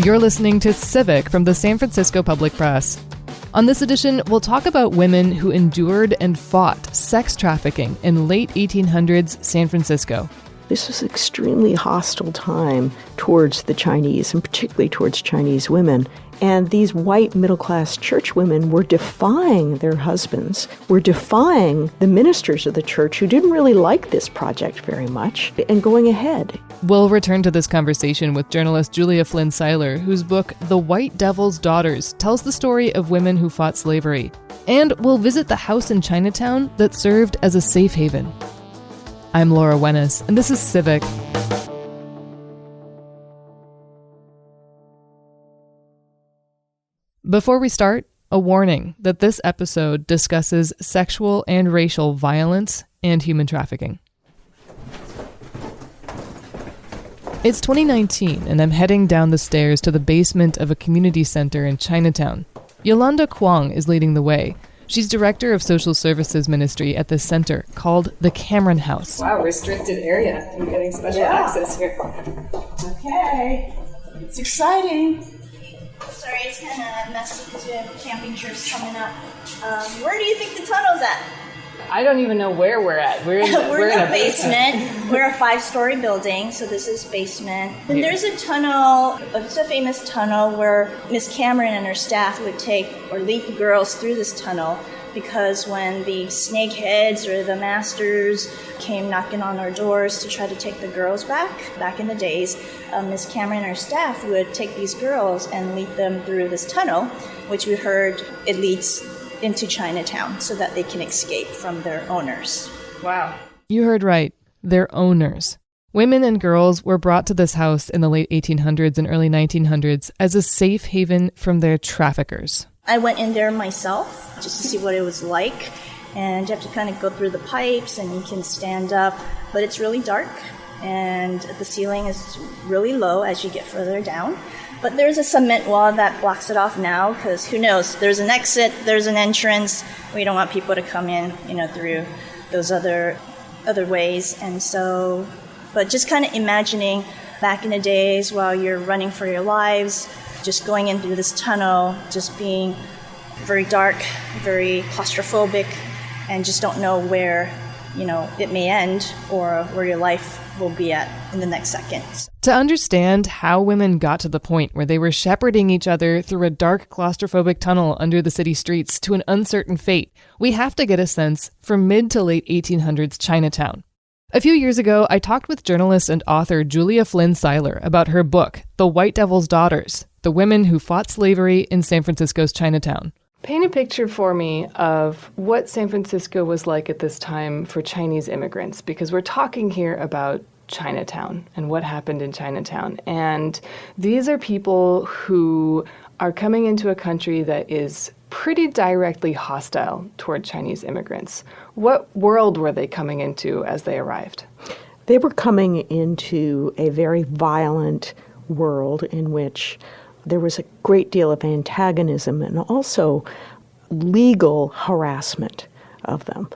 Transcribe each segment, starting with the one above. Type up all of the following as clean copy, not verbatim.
You're listening to Civic from the San Francisco Public Press. On this edition, we'll talk about women who endured and fought sex trafficking in late 1800s San Francisco. This was an extremely hostile time towards the Chinese, and particularly towards Chinese women. And these white middle-class church women were defying their husbands, were defying the ministers of the church who didn't really like this project very much, and going ahead. We'll return to this conversation with journalist Julia Flynn Seiler, whose book, The White Devil's Daughters, tells the story of women who fought slavery. And we'll visit the house in Chinatown that served as a safe haven. I'm Laura Wennis, and this is Civic. Before we start, a warning that this episode discusses sexual and racial violence and human trafficking. It's 2019, and I'm heading down the stairs to the basement of a community center in Chinatown. Yolanda Kwong is leading the way. She's director of social services ministry at this center called the Cameron House. Wow, restricted area. I'm getting special access here. Okay, it's exciting. Sorry, it's kind of messy because we have camping trips coming up. Where do you think the tunnel's at? I don't even know where we're at. We're in a basement. We're a 5-story building, so this is basement. And there's a tunnel, it's a famous tunnel where Miss Cameron and her staff would take or lead the girls through this tunnel, because when the snakeheads or the masters came knocking on our doors to try to take the girls back in the days, Miss Cameron and her staff would take these girls and lead them through this tunnel, which we heard it leads into Chinatown so that they can escape from their owners. Wow. You heard right, their owners. Women and girls were brought to this house in the late 1800s and early 1900s as a safe haven from their traffickers. I went in there myself just to see what it was like, and you have to kind of go through the pipes and you can stand up, but it's really dark and the ceiling is really low as you get further down. But there's a cement wall that blocks it off now, because who knows, there's an exit, there's an entrance. We don't want people to come in, through those other ways. And so, but just kind of imagining back in the days while you're running for your lives, just going in through this tunnel, just being very dark, very claustrophobic, and just don't know where, it may end or where your life will be at in the next second. To understand how women got to the point where they were shepherding each other through a dark, claustrophobic tunnel under the city streets to an uncertain fate, we have to get a sense for mid to late 1800s Chinatown. A few years ago, I talked with journalist and author Julia Flynn Seiler about her book, The White Devil's Daughters, The Women Who Fought Slavery in San Francisco's Chinatown. Paint a picture for me of what San Francisco was like at this time for Chinese immigrants, because we're talking here about Chinatown and what happened in Chinatown. And these are people who are coming into a country that is pretty directly hostile toward Chinese immigrants. What world were they coming into as they arrived? They were coming into a very violent world in which there was a great deal of antagonism and also legal harassment of them.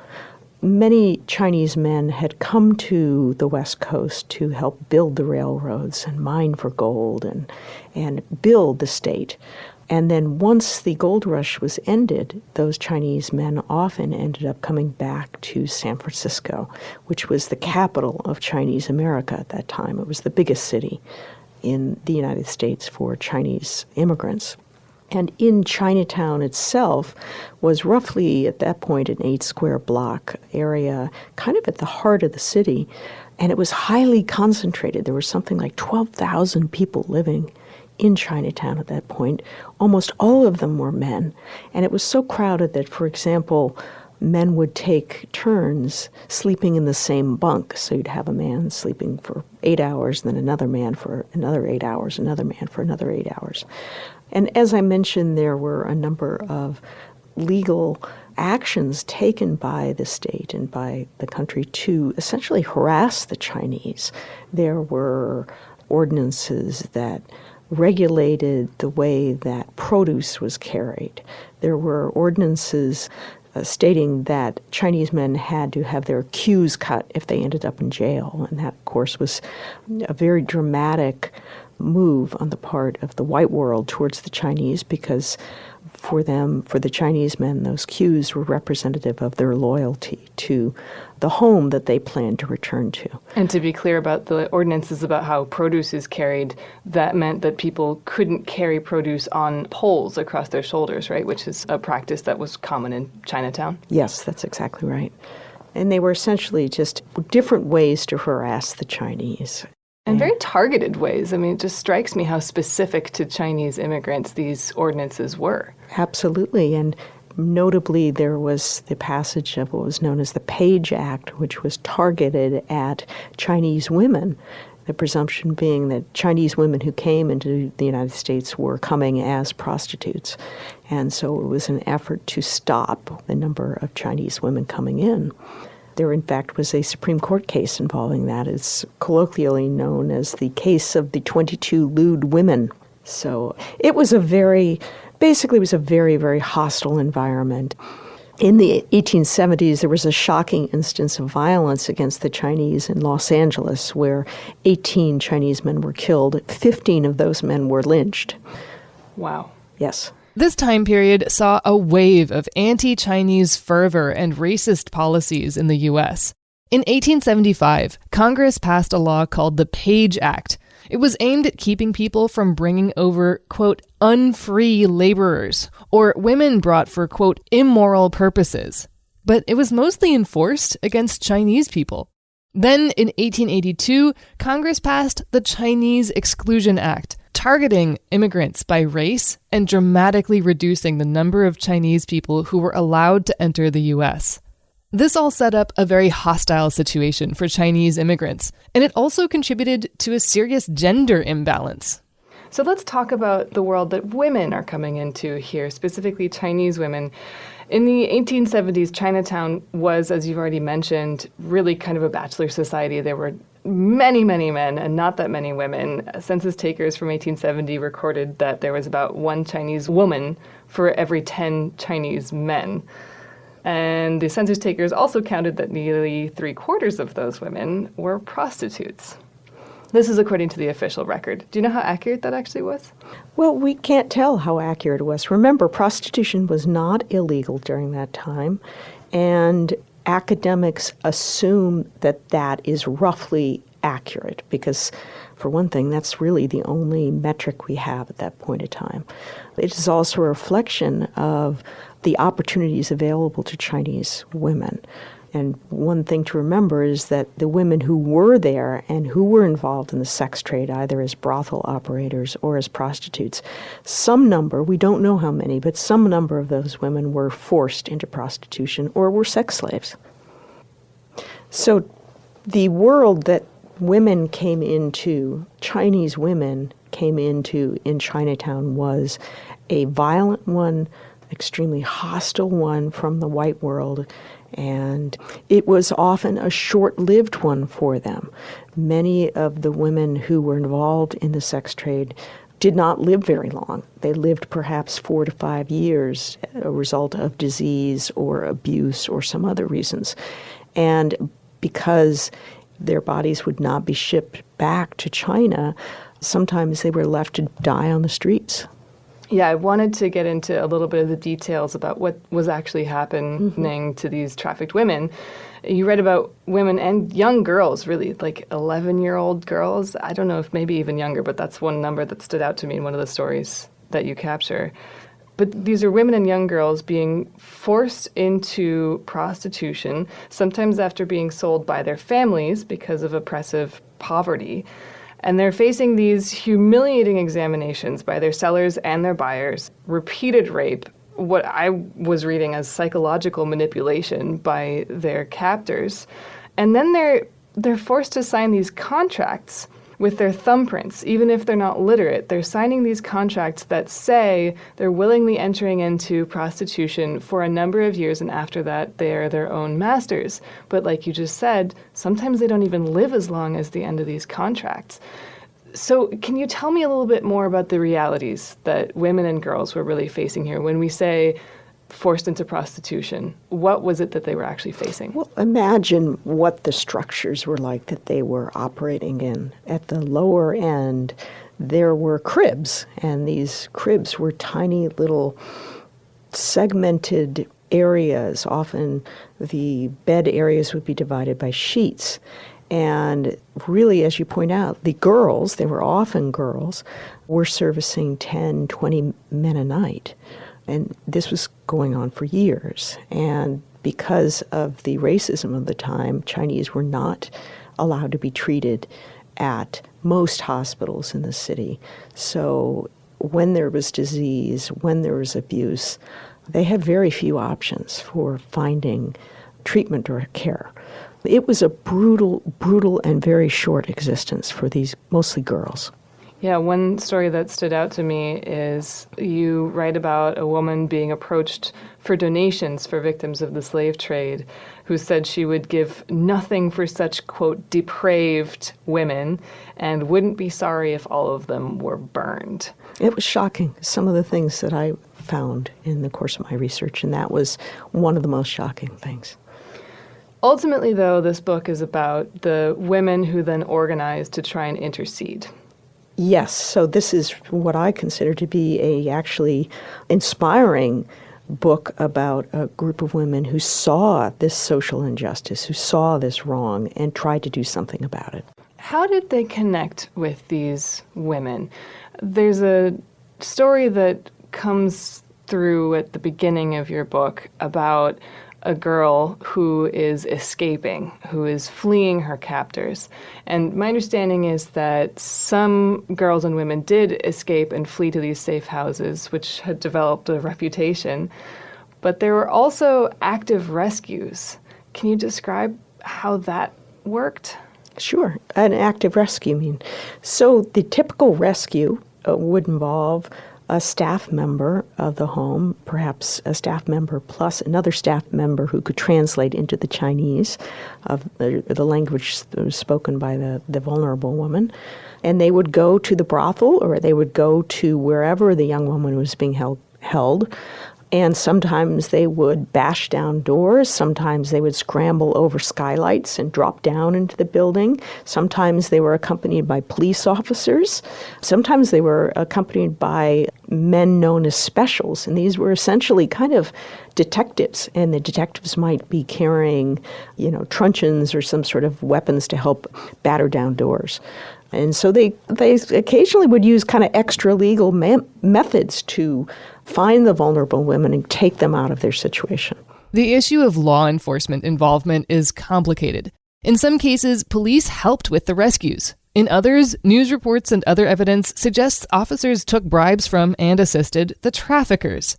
Many Chinese men had come to the West Coast to help build the railroads and mine for gold and build the state. And then once the gold rush was ended, those Chinese men often ended up coming back to San Francisco, which was the capital of Chinese America at that time. It was the biggest city in the United States for Chinese immigrants. And in Chinatown itself was roughly, at that point, an 8-square block area, kind of at the heart of the city. And it was highly concentrated. There were something like 12,000 people living in Chinatown at that point. Almost all of them were men. And it was so crowded that, for example, men would take turns sleeping in the same bunk. So you'd have a man sleeping for 8 hours, then another man for another 8 hours, another man for another 8 hours. And as I mentioned, there were a number of legal actions taken by the state and by the country to essentially harass the Chinese. There were ordinances that regulated the way that produce was carried. There were ordinances stating that Chinese men had to have their queues cut if they ended up in jail. And that, of course, was a very dramatic move on the part of the white world towards the Chinese, because for them, for the Chinese men, those cues were representative of their loyalty to the home that they planned to return to. And to be clear about the ordinances about how produce is carried, that meant that people couldn't carry produce on poles across their shoulders, right? Which is a practice that was common in Chinatown. Yes, that's exactly right. And they were essentially just different ways to harass the Chinese. And very targeted ways. I mean, it just strikes me how specific to Chinese immigrants these ordinances were. Absolutely. And notably, there was the passage of what was known as the Page Act, which was targeted at Chinese women, the presumption being that Chinese women who came into the United States were coming as prostitutes. And so it was an effort to stop the number of Chinese women coming in. There, in fact, was a Supreme Court case involving that. It's colloquially known as the case of the 22 lewd women. So it was a very, very hostile environment. In the 1870s, there was a shocking instance of violence against the Chinese in Los Angeles, where 18 Chinese men were killed. 15 of those men were lynched. Wow. Yes. This time period saw a wave of anti-Chinese fervor and racist policies in the U.S. In 1875, Congress passed a law called the Page Act. It was aimed at keeping people from bringing over, quote, unfree laborers, or women brought for, quote, immoral purposes. But it was mostly enforced against Chinese people. Then, in 1882, Congress passed the Chinese Exclusion Act, targeting immigrants by race and dramatically reducing the number of Chinese people who were allowed to enter the U.S. This all set up a very hostile situation for Chinese immigrants, and it also contributed to a serious gender imbalance. So let's talk about the world that women are coming into here, specifically Chinese women. In the 1870s, Chinatown was, as you've already mentioned, really kind of a bachelor society. There were many, many men and not that many women. Census takers from 1870 recorded that there was about one Chinese woman for every 10 Chinese men. And the census takers also counted that nearly 3/4 of those women were prostitutes. This is according to the official record. Do you know how accurate that actually was? Well, we can't tell how accurate it was. Remember, prostitution was not illegal during that time, and academics assume that that is roughly accurate because, for one thing, that's really the only metric we have at that point in time. It is also a reflection of the opportunities available to Chinese women. And one thing to remember is that the women who were there and who were involved in the sex trade, either as brothel operators or as prostitutes, some number, we don't know how many, but some number of those women were forced into prostitution or were sex slaves. So the world that women came into, Chinese women came into in Chinatown, was a violent one, extremely hostile one from the white world, and it was often a short-lived one for them. Many of the women who were involved in the sex trade did not live very long. They lived perhaps 4 to 5 years, a result of disease or abuse or some other reasons. And because their bodies would not be shipped back to China, sometimes they were left to die on the streets. Yeah, I wanted to get into a little bit of the details about what was actually happening to these trafficked women. You read about women and young girls, really, like 11-year-old girls. I don't know if maybe even younger, but that's one number that stood out to me in one of the stories that you capture. But these are women and young girls being forced into prostitution, sometimes after being sold by their families because of oppressive poverty. And they're facing these humiliating examinations by their sellers and their buyers, repeated rape, what I was reading as psychological manipulation by their captors. And then they're forced to sign these contracts with their thumbprints, even if they're not literate. They're signing these contracts that say they're willingly entering into prostitution for a number of years, and after that, they are their own masters. But like you just said, sometimes they don't even live as long as the end of these contracts. So can you tell me a little bit more about the realities that women and girls were really facing here? When we say forced into prostitution, what was it that they were actually facing? Well, imagine what the structures were like that they were operating in. At the lower end, there were cribs, and these cribs were tiny little segmented areas. Often the bed areas would be divided by sheets. And really, as you point out, the girls, they were often girls, were servicing 10, 20 men a night. And this was going on for years. And because of the racism of the time, Chinese were not allowed to be treated at most hospitals in the city. So when there was disease, when there was abuse, they had very few options for finding treatment or care. It was a brutal, brutal, and very short existence for these mostly girls. Yeah, one story that stood out to me is you write about a woman being approached for donations for victims of the slave trade, who said she would give nothing for such, quote, depraved women and wouldn't be sorry if all of them were burned. It was shocking, some of the things that I found in the course of my research, and that was one of the most shocking things. Ultimately, though, this book is about the women who then organized to try and intercede. Yes, so this is what I consider to be a actually inspiring book about a group of women who saw this social injustice, who saw this wrong, and tried to do something about it. How did they connect with these women? There's a story that comes through at the beginning of your book about a girl who is escaping, who is fleeing her captors. And my understanding is that some girls and women did escape and flee to these safe houses, which had developed a reputation. But there were also active rescues. Can you describe how that worked? Sure, an active rescue, So the typical rescue would involve a staff member of the home, perhaps a staff member plus another staff member who could translate into the Chinese of the language spoken by the vulnerable woman. And they would go to the brothel, or they would go to wherever the young woman was being held. And sometimes they would bash down doors. Sometimes they would scramble over skylights and drop down into the building. Sometimes they were accompanied by police officers. Sometimes they were accompanied by men known as specials. And these were essentially kind of detectives. And the detectives might be carrying, truncheons or some sort of weapons to help batter down doors. And so they occasionally would use kind of extra legal methods to find the vulnerable women and take them out of their situation. The issue of law enforcement involvement is complicated. In some cases, police helped with the rescues. In others, news reports and other evidence suggests officers took bribes from and assisted the traffickers.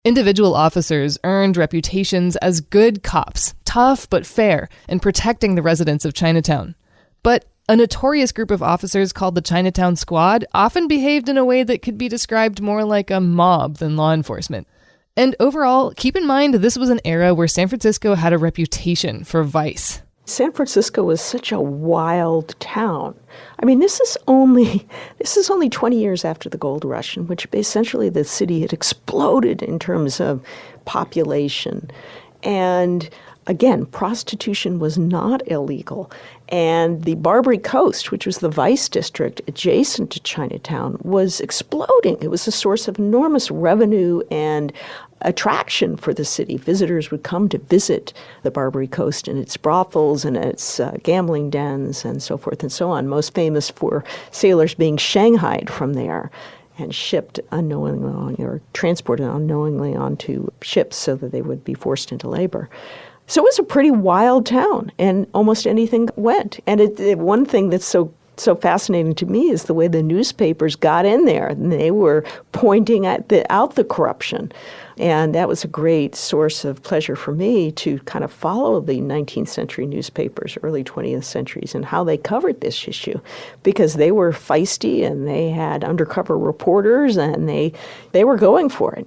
Individual officers earned reputations as good cops, tough but fair, and protecting the residents of Chinatown. But a notorious group of officers called the Chinatown Squad often behaved in a way that could be described more like a mob than law enforcement. And overall, keep in mind this was an era where San Francisco had a reputation for vice. San Francisco was such a wild town. This is only 20 years after the gold rush, in which essentially the city had exploded in terms of population. And again, prostitution was not illegal. And the Barbary Coast, which was the vice district adjacent to Chinatown, was exploding. It was a source of enormous revenue and attraction for the city. Visitors would come to visit the Barbary Coast and its brothels and its gambling dens and so forth and so on, most famous for sailors being shanghaied from there and shipped unknowingly or transported unknowingly onto ships so that they would be forced into labor. So it was a pretty wild town, and almost anything went. And one thing that's so fascinating to me is the way the newspapers got in there, and they were pointing out the corruption. And that was a great source of pleasure for me to kind of follow the 19th century newspapers, early 20th centuries, and how they covered this issue, because they were feisty and they had undercover reporters and they were going for it.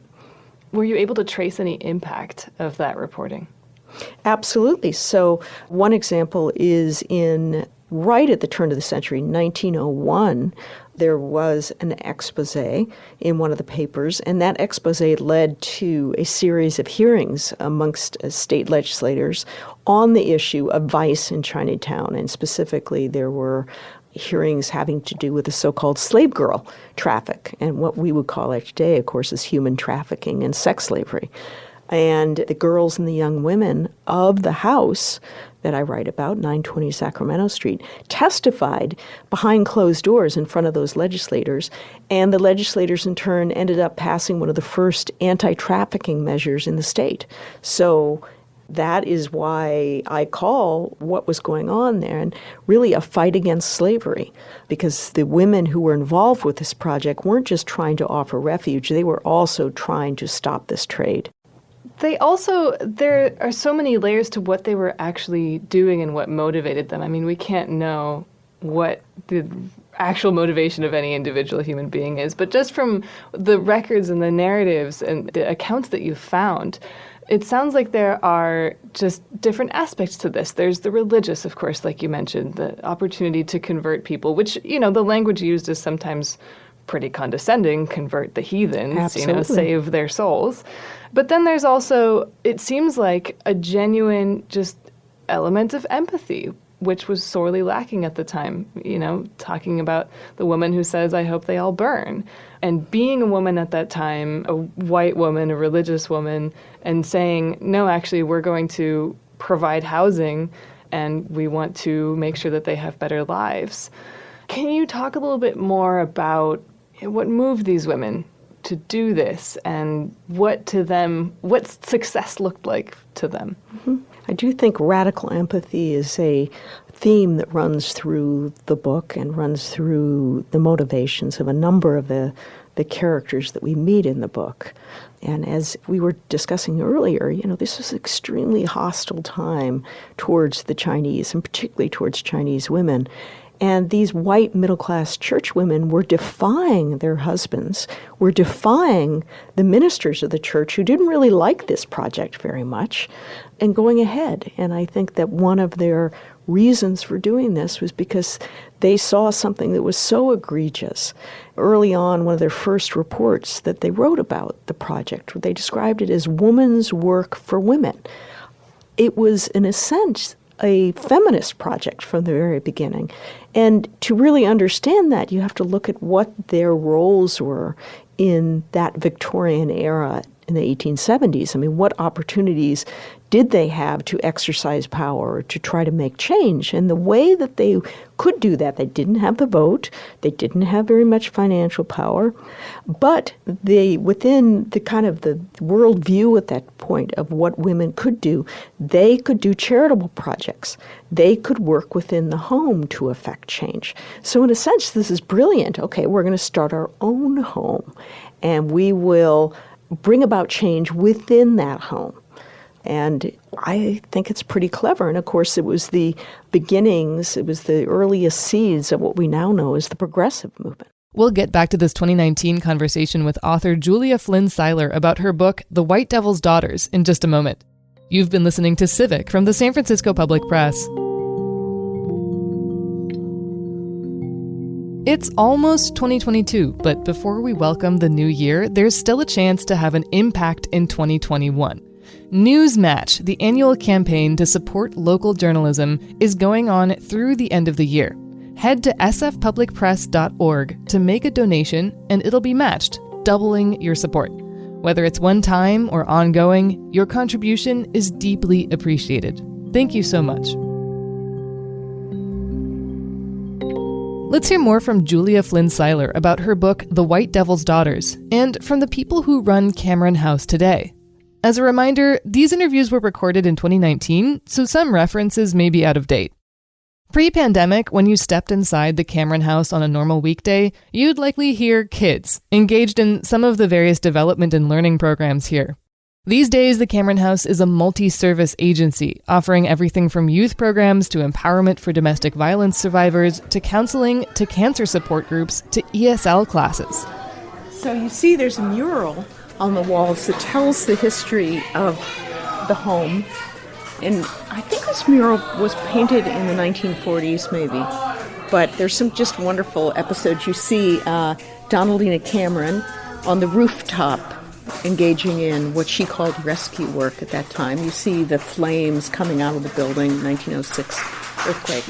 Were you able to trace any impact of that reporting? Absolutely. So one example is right at the turn of the century, 1901, there was an expose in one of the papers, and that expose led to a series of hearings amongst state legislators on the issue of vice in Chinatown. And specifically, there were hearings having to do with the so-called slave girl traffic. And what we would call it today, of course, is human trafficking and sex slavery. And the girls and the young women of the house that I write about, 920 Sacramento Street, testified behind closed doors in front of those legislators. And the legislators, in turn, ended up passing one of the first anti-trafficking measures in the state. So that is why I call what was going on there and really a fight against slavery, because the women who were involved with this project weren't just trying to offer refuge, they were also trying to stop this trade. There are so many layers to what they were actually doing and what motivated them. I mean, we can't know what the actual motivation of any individual human being is, but just from the records and the narratives and the accounts that you found, it sounds like there are just different aspects to this. There's the religious, of course, like you mentioned, the opportunity to convert people, which, the language used is sometimes pretty condescending, convert the heathens, Absolutely. Save their souls. But then there's also, it seems like, a genuine just element of empathy, which was sorely lacking at the time, talking about the woman who says, I hope they all burn. And being a woman at that time, a white woman, a religious woman, and saying, no, actually, we're going to provide housing and we want to make sure that they have better lives. Can you talk a little bit more about what moved these women to do this and what success looked like to them? Mm-hmm. I do think radical empathy is a theme that runs through the book and runs through the motivations of a number of the characters that we meet in the book. And as we were discussing earlier, this was an extremely hostile time towards the Chinese, and particularly towards Chinese women. And these white middle-class church women were defying their husbands, were defying the ministers of the church who didn't really like this project very much, and going ahead. And I think that one of their reasons for doing this was because they saw something that was so egregious. Early on, one of their first reports that they wrote about the project, they described it as woman's work for women. It was, in a sense, a feminist project from the very beginning. And to really understand that, you have to look at what their roles were in that Victorian era in the 1870s. I mean, what opportunities did they have to exercise power, to try to make change? And the way that they could do that, they didn't have the vote, they didn't have very much financial power, but they, within the kind of the worldview at that point of what women could do, they could do charitable projects. They could work within the home to affect change. So in a sense, this is brilliant. Okay, we're going to start our own home, and we will bring about change within that home. And I think it's pretty clever. And of course, it was the beginnings, it was the earliest seeds of what we now know as the progressive movement. We'll get back to this 2019 conversation with author Julia Flynn Seiler about her book, The White Devil's Daughters, in just a moment. You've been listening to Civic from the San Francisco Public Press. It's almost 2022, but before we welcome the new year, there's still a chance to have an impact in 2021. Newsmatch, the annual campaign to support local journalism, is going on through the end of the year. Head to sfpublicpress.org to make a donation, and it'll be matched, doubling your support. Whether it's one time or ongoing, your contribution is deeply appreciated. Thank you so much. Let's hear more from Julia Flynn Seiler about her book, The White Devil's Daughters, and from the people who run Cameron House today. As a reminder, these interviews were recorded in 2019, so some references may be out of date. Pre-pandemic, when you stepped inside the Cameron House on a normal weekday, you'd likely hear kids engaged in some of the various development and learning programs here. These days, the Cameron House is a multi-service agency, offering everything from youth programs to empowerment for domestic violence survivors to counseling to cancer support groups to ESL classes. So you see there's a mural on the walls that tells the history of the home. And I think this mural was painted in the 1940s maybe. But there's some just wonderful episodes. You see Donaldina Cameron on the rooftop engaging in what she called rescue work at that time. You see the flames coming out of the building, 1906 earthquake.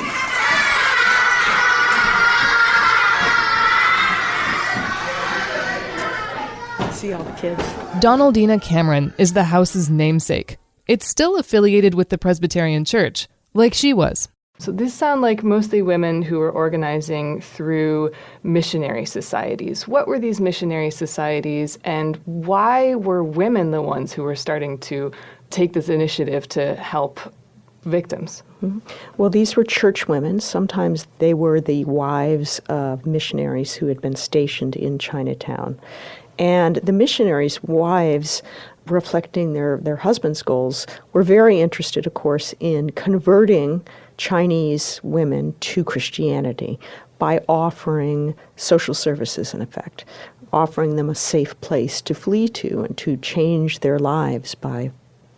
see all the kids. Donaldina Cameron is the house's namesake. It's still affiliated with the Presbyterian Church, like she was. So these sound like mostly women who were organizing through missionary societies. What were these missionary societies, and why were women the ones who were starting to take this initiative to help victims? Mm-hmm. Well, these were church women. Sometimes they were the wives of missionaries who had been stationed in Chinatown. And the missionaries' wives, reflecting their husbands' goals, were very interested, of course, in converting Chinese women to Christianity by offering social services, in effect, offering them a safe place to flee to and to change their lives by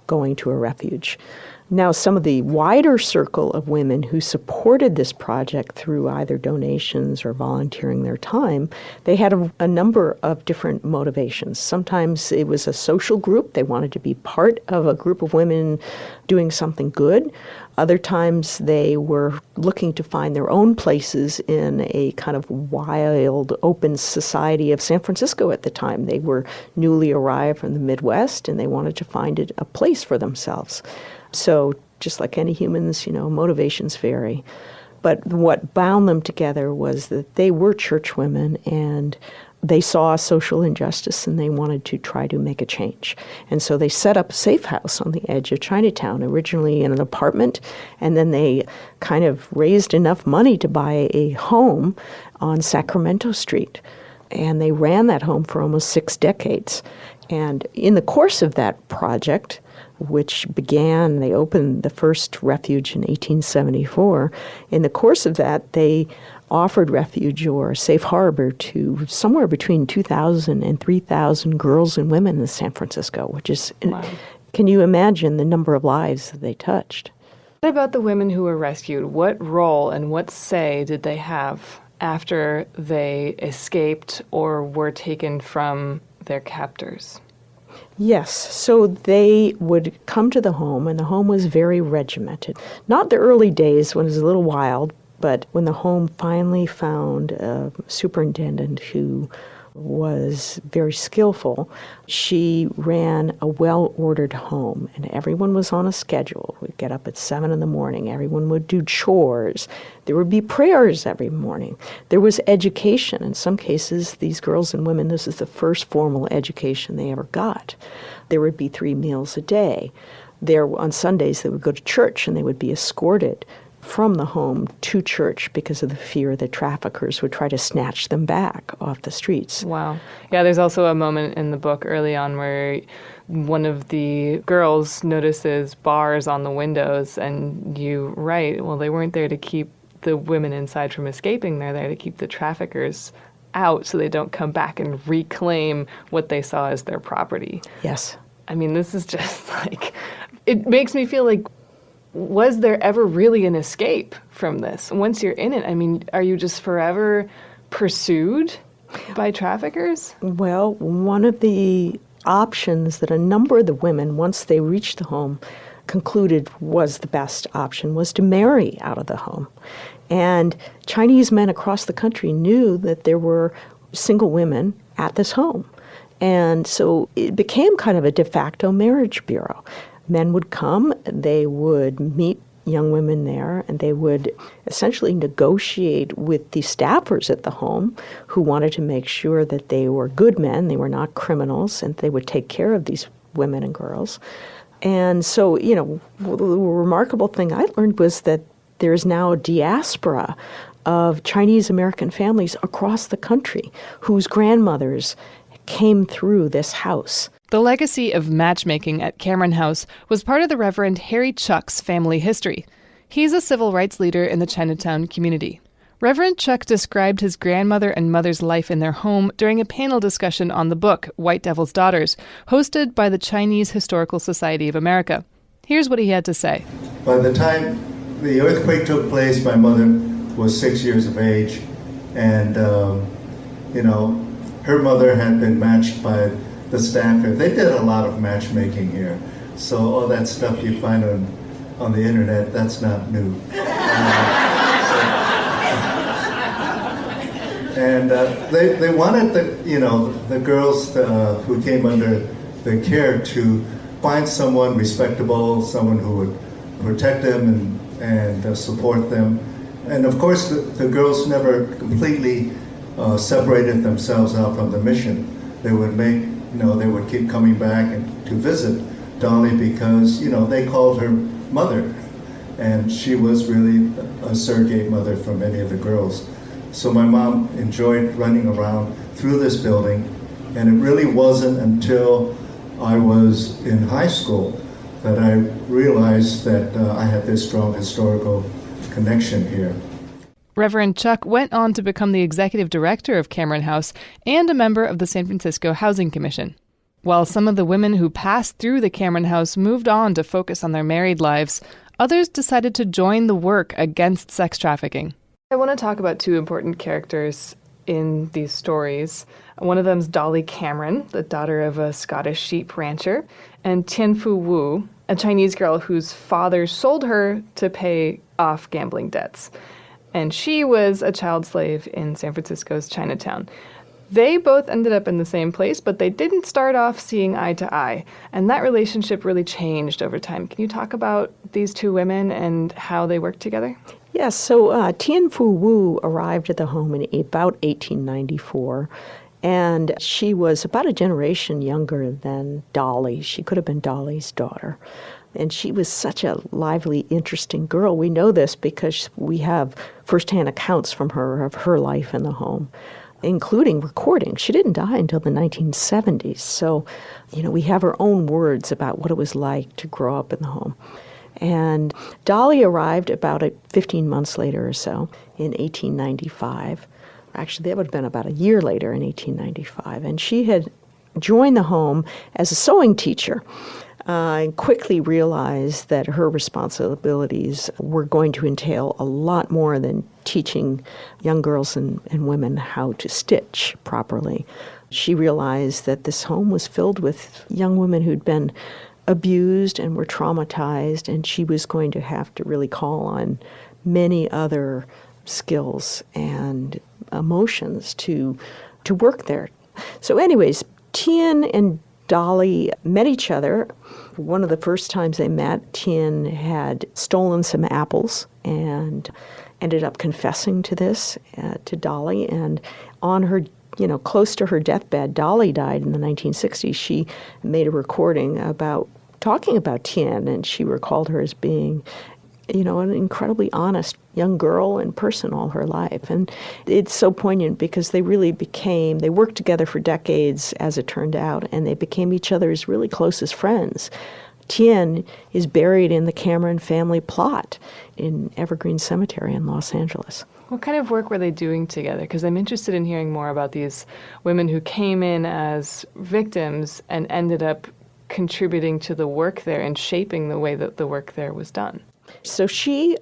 going to a refuge. Now, some of the wider circle of women who supported this project through either donations or volunteering their time, they had a number of different motivations. Sometimes it was a social group. They wanted to be part of a group of women doing something good. Other times they were looking to find their own places in a kind of wild, open society of San Francisco at the time. They were newly arrived from the Midwest, and they wanted to find a place for themselves. So just like any humans, motivations vary. But what bound them together was that they were church women, and they saw social injustice, and they wanted to try to make a change. And so they set up a safe house on the edge of Chinatown, originally in an apartment, and then they kind of raised enough money to buy a home on Sacramento Street. And they ran that home for almost 6 decades. And in the course of that project, which began, they opened the first refuge in 1874. In the course of that, they offered refuge or a safe harbor to somewhere between 2,000 and 3,000 girls and women in San Francisco, which is, wow. Can you imagine the number of lives that they touched? What about the women who were rescued? What role and what say did they have after they escaped or were taken from their captors? Yes, so they would come to the home, and the home was very regimented. Not the early days when it was a little wild, but when the home finally found a superintendent who was very skillful, she ran a well-ordered home, and everyone was on a schedule. We'd get up at 7 in the morning. Everyone would do chores. There would be prayers every morning. There was education. In some cases, these girls and women, this is the first formal education they ever got. There would be 3 meals a day. On Sundays, they would go to church, and they would be escorted from the home to church because of the fear that traffickers would try to snatch them back off the streets. Wow. Yeah, there's also a moment in the book early on where one of the girls notices bars on the windows, and you write, well, they weren't there to keep the women inside from escaping. They're there to keep the traffickers out so they don't come back and reclaim what they saw as their property. Yes. I mean, this is just like, it makes me feel like, was there ever really an escape from this? Once you're in it, I mean, are you just forever pursued by traffickers? Well, one of the options that a number of the women, once they reached the home, concluded was the best option was to marry out of the home. And Chinese men across the country knew that there were single women at this home. And so it became kind of a de facto marriage bureau. Men would come, they would meet young women there, and they would essentially negotiate with the staffers at the home who wanted to make sure that they were good men, they were not criminals, and they would take care of these women and girls. And so, the remarkable thing I learned was that there's now a diaspora of Chinese American families across the country whose grandmothers came through this house. The legacy of matchmaking at Cameron House was part of the Reverend Harry Chuck's family history. He's a civil rights leader in the Chinatown community. Reverend Chuck described his grandmother and mother's life in their home during a panel discussion on the book, White Devil's Daughters, hosted by the Chinese Historical Society of America. Here's what he had to say. By the time the earthquake took place, my mother was 6 years of age, and, her mother had been matched by the staff here. They did a lot of matchmaking here. So all that stuff you find on the internet, that's not new. And they wanted the girls who came under their care to find someone respectable, someone who would protect them and support them. And of course, the girls never completely separated themselves out from the mission. They would they would keep coming back and to visit Dolly because, they called her mother. And she was really a surrogate mother for many of the girls. So my mom enjoyed running around through this building, and it really wasn't until I was in high school that I realized that I had this strong historical connection here. Reverend Chuck went on to become the executive director of Cameron House and a member of the San Francisco Housing Commission. While some of the women who passed through the Cameron House moved on to focus on their married lives, others decided to join the work against sex trafficking. I want to talk about two important characters in these stories. One of them is Dolly Cameron, the daughter of a Scottish sheep rancher, and Tianfu Wu, a Chinese girl whose father sold her to pay off gambling debts. And she was a child slave in San Francisco's Chinatown. They both ended up in the same place, but they didn't start off seeing eye to eye. And that relationship really changed over time. Can you talk about these two women and how they worked together? Yes, so Tianfu Wu arrived at the home in about 1894, and she was about a generation younger than Dolly. She could have been Dolly's daughter. And she was such a lively, interesting girl. We know this because we have firsthand accounts from her of her life in the home, including recordings. She didn't die until the 1970s. So, we have her own words about what it was like to grow up in the home. And Dolly arrived about 15 months later or so in 1895. Actually, that would have been about a year later in 1895. And she had joined the home as a sewing teacher and quickly realized that her responsibilities were going to entail a lot more than teaching young girls and women how to stitch properly. She realized that this home was filled with young women who'd been abused and were traumatized, and she was going to have to really call on many other skills and emotions to work there. So anyways, Tien and Dolly met each other. One of the first times they met, Tien had stolen some apples and ended up confessing to this to Dolly. And on her, close to her deathbed, Dolly died in the 1960s. She made a recording talking about Tien, and she recalled her as being, an incredibly honest young girl and person all her life. And it's so poignant because they worked together for decades, as it turned out, and they became each other's really closest friends. Tien is buried in the Cameron family plot in Evergreen Cemetery in Los Angeles. What kind of work were they doing together? Because I'm interested in hearing more about these women who came in as victims and ended up contributing to the work there and shaping the way that the work there was done. So she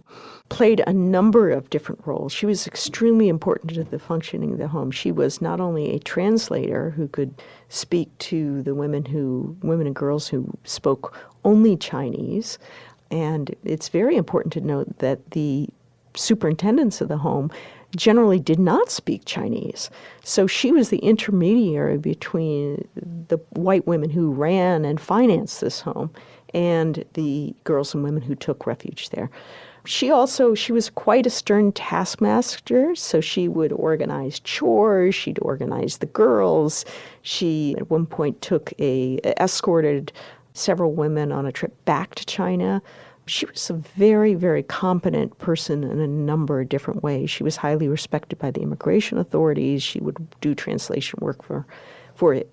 played a number of different roles. She was extremely important to the functioning of the home. She was not only a translator who could speak to the women and girls who spoke only Chinese, and it's very important to note that the superintendents of the home generally did not speak Chinese. So she was the intermediary between the white women who ran and financed this home and the girls and women who took refuge there. She was quite a stern taskmaster, so she would organize chores, she'd organize the girls. She, at one point, escorted several women on a trip back to China. She was a very, very competent person in a number of different ways. She was highly respected by the immigration authorities. She would do translation work for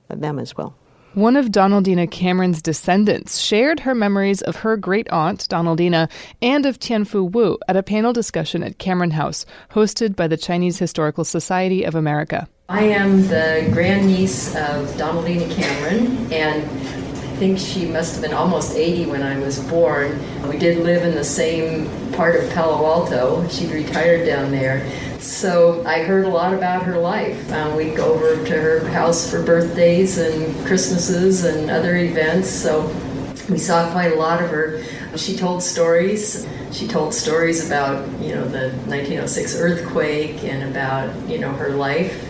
them as well. One of Donaldina Cameron's descendants shared her memories of her great-aunt, Donaldina, and of Tianfu Wu at a panel discussion at Cameron House, hosted by the Chinese Historical Society of America. I am the grandniece of Donaldina Cameron, and I think she must have been almost 80 when I was born. We did live in the same part of Palo Alto. She'd retired down there. So I heard a lot about her life. We'd go over to her house for birthdays and Christmases and other events. So we saw quite a lot of her. She told stories. She told stories about, the 1906 earthquake and about, her life.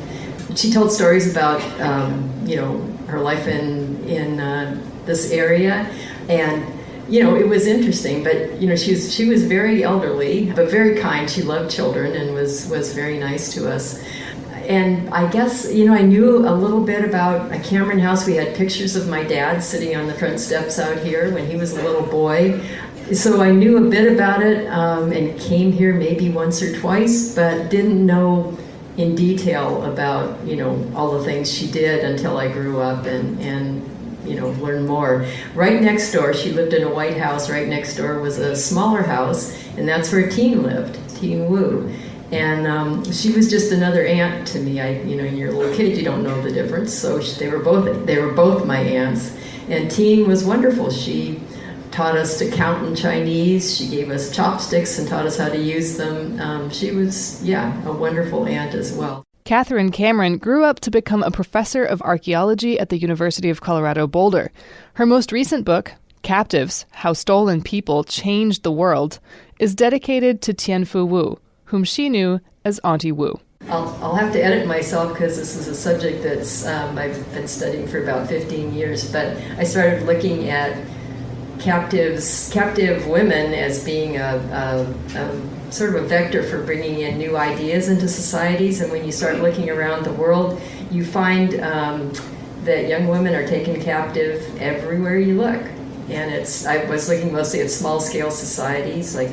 She told stories about, her life in this area, and it was interesting. But she was very elderly, but very kind. She loved children and was very nice to us. And I guess, I knew a little bit about a Cameron house. We had pictures of my dad sitting on the front steps out here when he was a little boy. So I knew a bit about it and came here maybe once or twice, but didn't know in detail about, all the things she did until I grew up and learned more. Right next door, she lived in a white house. Right next door was a smaller house, and that's where Teen lived, Teen Wu. And she was just another aunt to me. When you're a little kid, you don't know the difference. So they were both my aunts. And Teen was wonderful. She taught us to count in Chinese. She gave us chopsticks and taught us how to use them. She was, a wonderful aunt as well. Catherine Cameron grew up to become a professor of archaeology at the University of Colorado Boulder. Her most recent book, Captives: How Stolen People Changed the World, is dedicated to Tianfu Wu, whom she knew as Auntie Wu. I'll have to edit myself because this is a subject that's I've been studying for about 15 years, but I started looking at captive women as being a sort of a vector for bringing in new ideas into societies. And when you start looking around the world, you find that young women are taken captive everywhere you look. And I was looking mostly at small-scale societies like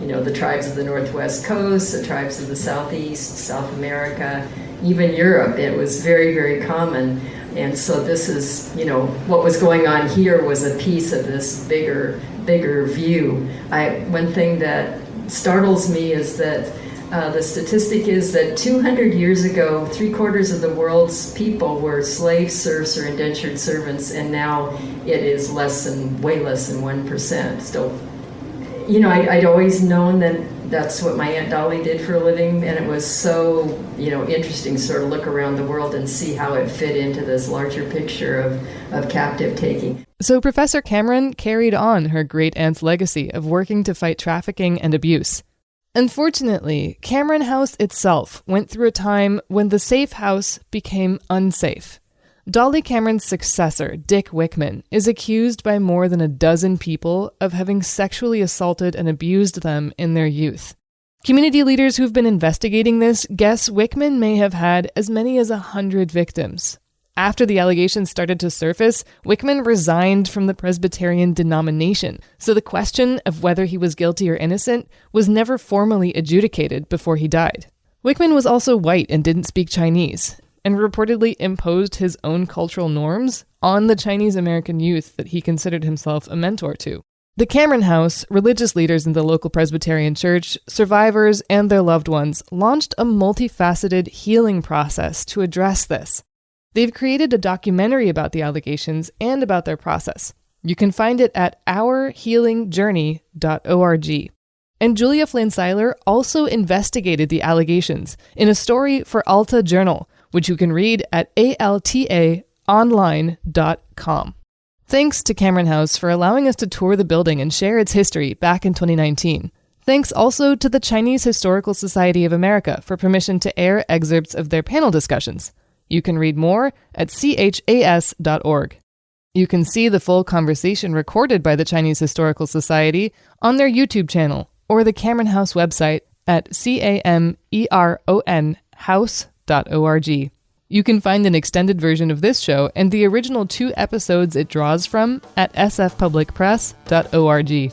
the tribes of the Northwest Coast, the tribes of the Southeast, South America, even Europe. It was very, very common. And so this is, what was going on here was a piece of this bigger view. One thing that startles me is that the statistic is that 200 years ago, 3/4 of the world's people were slaves, serfs, or indentured servants, and now it is way less than 1%. So, I'd always known that that's what my Aunt Dolly did for a living, and it was so, interesting to sort of look around the world and see how it fit into this larger picture of captive taking. So Professor Cameron carried on her great-aunt's legacy of working to fight trafficking and abuse. Unfortunately, Cameron House itself went through a time when the safe house became unsafe. Dolly Cameron's successor, Dick Wickman, is accused by more than a dozen people of having sexually assaulted and abused them in their youth. Community leaders who've been investigating this guess Wickman may have had as many as 100 victims. After the allegations started to surface, Wickman resigned from the Presbyterian denomination, so the question of whether he was guilty or innocent was never formally adjudicated before he died. Wickman was also white and didn't speak Chinese, and reportedly imposed his own cultural norms on the Chinese American youth that he considered himself a mentor to. The Cameron House, religious leaders in the local Presbyterian church, survivors, and their loved ones launched a multifaceted healing process to address this. They've created a documentary about the allegations and about their process. You can find it at ourhealingjourney.org. And Julia Flynn Seiler also investigated the allegations in a story for Alta Journal, which you can read at altaonline.com. Thanks to Cameron House for allowing us to tour the building and share its history back in 2019. Thanks also to the Chinese Historical Society of America for permission to air excerpts of their panel discussions. You can read more at chas.org. You can see the full conversation recorded by the Chinese Historical Society on their YouTube channel or the Cameron House website at cameronhouse.org. You can find an extended version of this show and the original 2 episodes it draws from at sfpublicpress.org.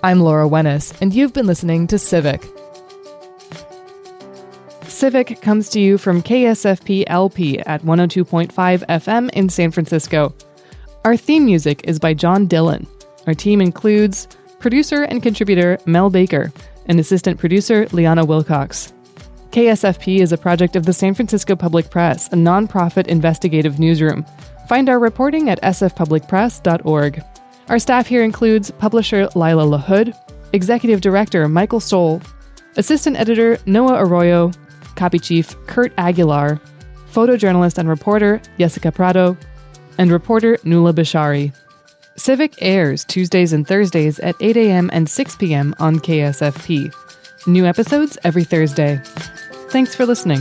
I'm Laura Wennis, and you've been listening to Civic. Civic comes to you from KSFP-LP at 102.5 FM in San Francisco. Our theme music is by John Dillon. Our team includes producer and contributor Mel Baker and assistant producer Liana Wilcox. KSFP is a project of the San Francisco Public Press, a nonprofit investigative newsroom. Find our reporting at sfpublicpress.org. Our staff here includes publisher Lila LaHood, executive director Michael Stoll, assistant editor Noah Arroyo, copy chief Kurt Aguilar, photojournalist and reporter Jessica Prado, and reporter Nula Bishari. Civic airs Tuesdays and Thursdays at 8 a.m. and 6 p.m. on KSFP. New episodes every Thursday. Thanks for listening.